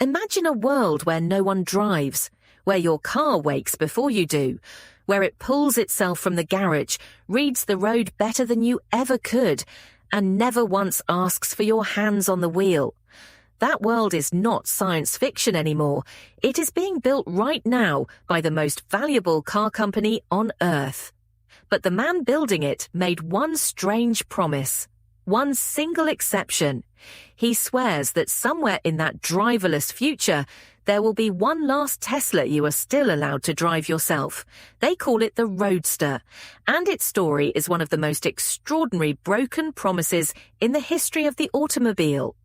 Imagine a world where no one drives, where your car wakes before you do, where it pulls itself from the garage, reads the road better than you ever could, and never once asks for your hands on the wheel. That world is not science fiction anymore. It is being built right now by the most valuable car company on Earth. But the man building it made one strange promise, one single exception. He swears that somewhere in that driverless future, there will be one last Tesla you are still allowed to drive yourself. They call it the Roadster, and its story is one of the most extraordinary broken promises in the history of the automobile.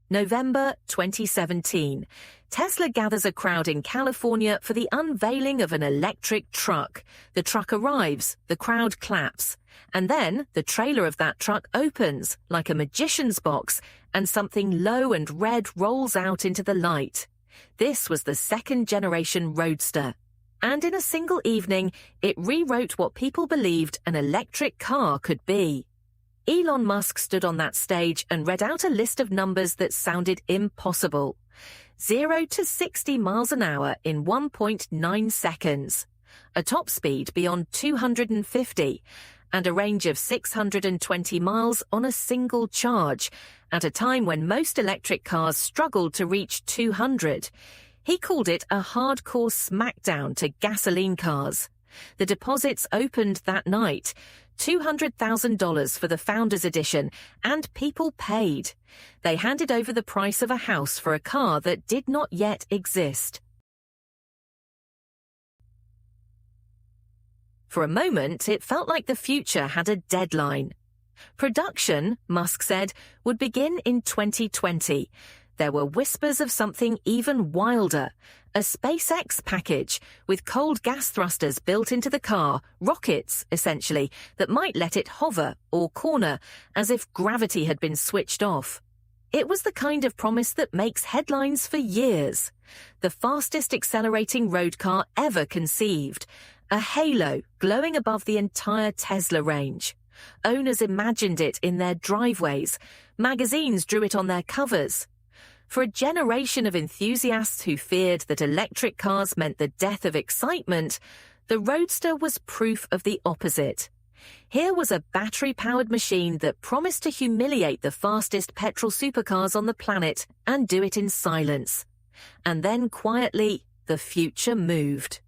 November 2017. Tesla gathers a crowd in California for the unveiling of an electric truck. The truck arrives, the crowd claps, and then the trailer of that truck opens like a magician's box, and something low and red rolls out into the light. This was the second-generation Roadster, and in a single evening, it rewrote what people believed an electric car could be. Elon Musk stood on that stage and read out a list of numbers that sounded impossible. 0 to 60 miles an hour in 1.9 seconds, a top speed beyond 250, and a range of 620 miles on a single charge, at a time when most electric cars struggled to reach 200. He called it a hardcore smackdown to gasoline cars. The deposits opened that night. $200,000 for the Founders Edition, and people paid. They handed over the price of a house for a car that did not yet exist. For a moment, it felt like the future had a deadline. Production, Musk said, would begin in 2020. There were whispers of something even wilder, a SpaceX package with cold gas thrusters built into the car, rockets, essentially, that might let it hover or corner as if gravity had been switched off. It was the kind of promise that makes headlines for years. The fastest accelerating road car ever conceived, a halo glowing above the entire Tesla range. Owners imagined it in their driveways. Magazines drew it on their covers. For a generation of enthusiasts who feared that electric cars meant the death of excitement, the Roadster was proof of the opposite. Here was a battery-powered machine that promised to humiliate the fastest petrol supercars on the planet and do it in silence. And then quietly, the future moved.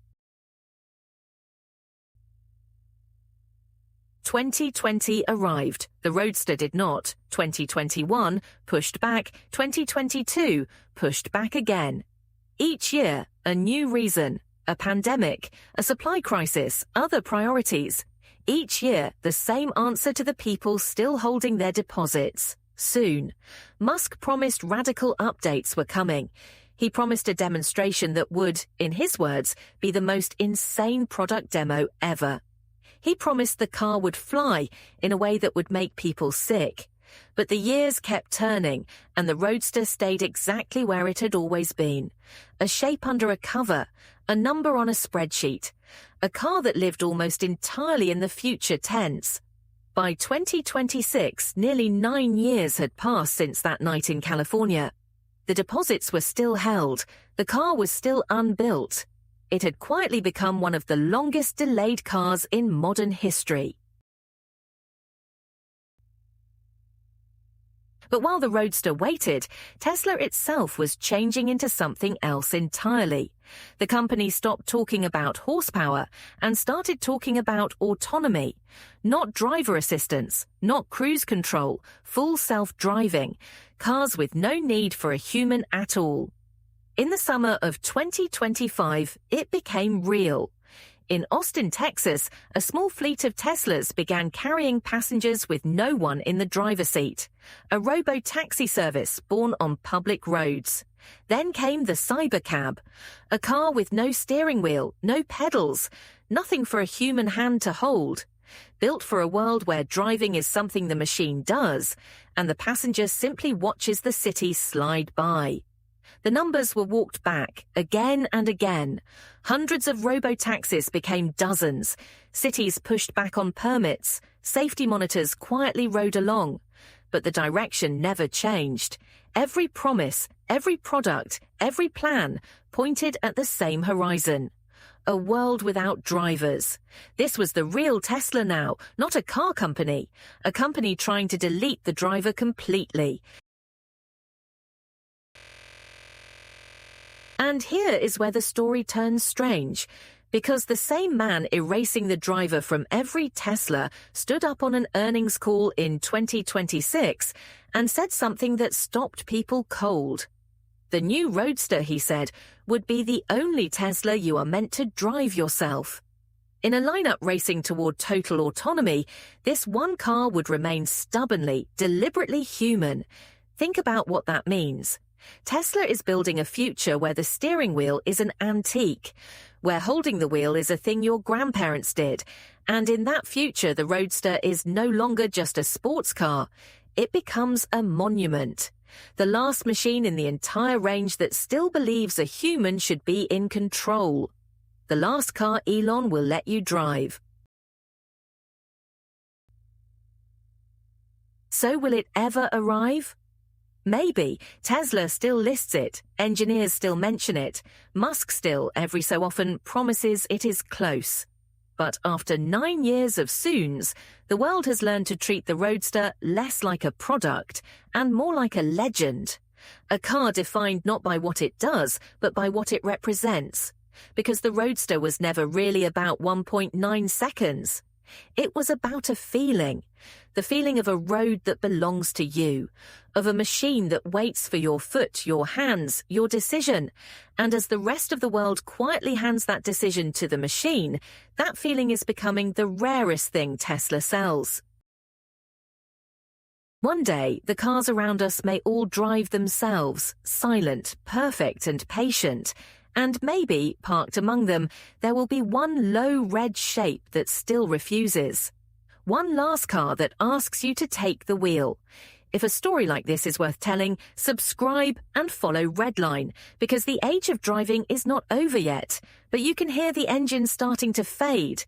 2020 arrived. The Roadster did not. 2021 pushed back. 2022 pushed back again. Each year, a new reason. A pandemic, a supply crisis, other priorities. Each year, the same answer to the people still holding their deposits. Soon. Musk promised radical updates were coming. He promised a demonstration that would, in his words, be the most insane product demo ever. He promised the car would fly in a way that would make people sick. But the years kept turning, and the Roadster stayed exactly where it had always been. A shape under a cover, a number on a spreadsheet. A car that lived almost entirely in the future tense. By 2026, nearly 9 years had passed since that night in California. The deposits were still held. The car was still unbuilt. It had quietly become one of the longest delayed cars in modern history. But while the Roadster waited, Tesla itself was changing into something else entirely. The company stopped talking about horsepower and started talking about autonomy. Not driver assistance, not cruise control, full self-driving. Cars with no need for a human at all. In the summer of 2025, it became real. In Austin, Texas, a small fleet of Teslas began carrying passengers with no one in the driver's seat. A Robotaxi service born on public roads. Then came the Cybercab, a car with no steering wheel, no pedals, nothing for a human hand to hold. Built for a world where driving is something the machine does, and the passenger simply watches the city slide by. The numbers were walked back again and again. Hundreds of robotaxis became dozens. Cities pushed back on permits. Safety monitors quietly rode along. but the direction never changed. Every promise, every product, every plan pointed at the same horizon. A world without drivers. This was the real Tesla now, not a car company. A company trying to delete the driver completely. And here is where the story turns strange, because the same man erasing the driver from every Tesla stood up on an earnings call in 2026 and said something that stopped people cold. The new Roadster, he said, would be the only Tesla you are meant to drive yourself. In a lineup racing toward total autonomy, this one car would remain stubbornly, deliberately human. Think about what that means. Tesla is building a future where the steering wheel is an antique, where holding the wheel is a thing your grandparents did, and in that future the Roadster is no longer just a sports car. It becomes a monument. The last machine in the entire range that still believes a human should be in control. The last car Elon will let you drive. So will it ever arrive? Maybe. Tesla still lists it, engineers still mention it, Musk still, every so often, promises it is close. But after 9 years of soons, the world has learned to treat the Roadster less like a product and more like a legend. A car defined not by what it does, but by what it represents. Because the Roadster was never really about 1.9 seconds. It was about a feeling. The feeling of a road that belongs to you, of a machine that waits for your foot, your hands, your decision. And as the rest of the world quietly hands that decision to the machine, that feeling is becoming the rarest thing Tesla sells. One day, the cars around us may all drive themselves, silent, perfect, and patient. And maybe, parked among them, there will be one low red shape that still refuses. One last car that asks you to take the wheel. If a story like this is worth telling, subscribe and follow REDLINE, because the age of driving is not over yet, but you can hear the engine starting to fade.